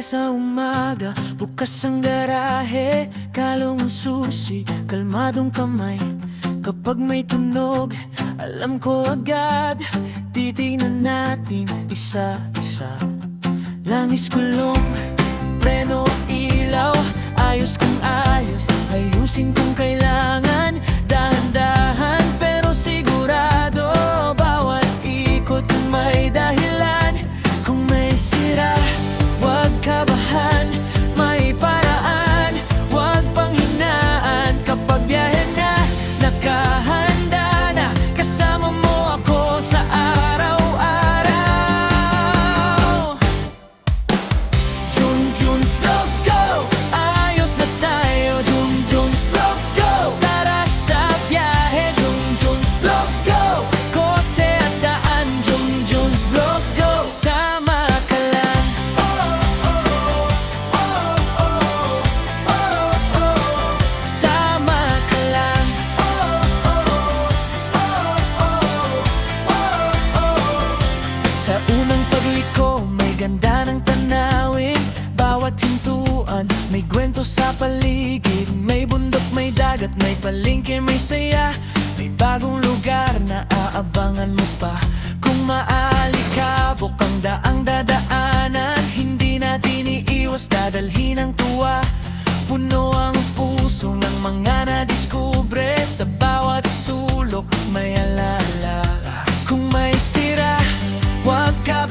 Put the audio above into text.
Biyernes sa umaga, bukas ang garahe, kalong ang susi, kalmadong kamay. Kapag may tunog, alam ko agad, titignan natin isa-isa. Langis, kulong, preno, ilaw, ayos kung ayos, ayusin kung kailangan. Dahan-dahan pero sigurado, bawat ikot may dahilan. Kung may sira, huwag kabahan, may paraan, huwag panghinaan. Kapag biyahe na, nakahanda na, kasama mo ako sa araw-araw. Junjun's Vlog, go! Ayos na tayo, Junjun's Vlog, go! Tara sa biyahe, Junjun's Vlog, go! Kotse at daan, Junjun's Vlog, go! Sama ka lang. Sama ka lang. Sa unang pagliko, may ganda ng tanawin. Bawat hintuan, may kwento sa paligid. May bundok, may dagat, may palengke, may saya. May bagong lugar na aabangan mo pa. Kung maalikabok ang daang dadaanan, hindi natin iiwas dadalhin ang tuwa. Puno ang puso ng mga nadiskubre, sa bawat sulok may alala. Kung may sira, huwag ka